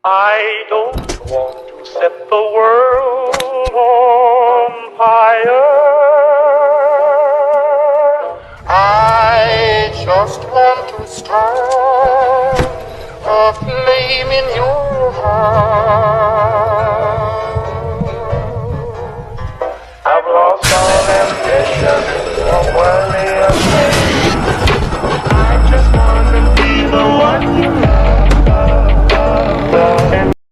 I don't want to set the world on fire. I just want to start a flame in your heart. I've lost all ambition.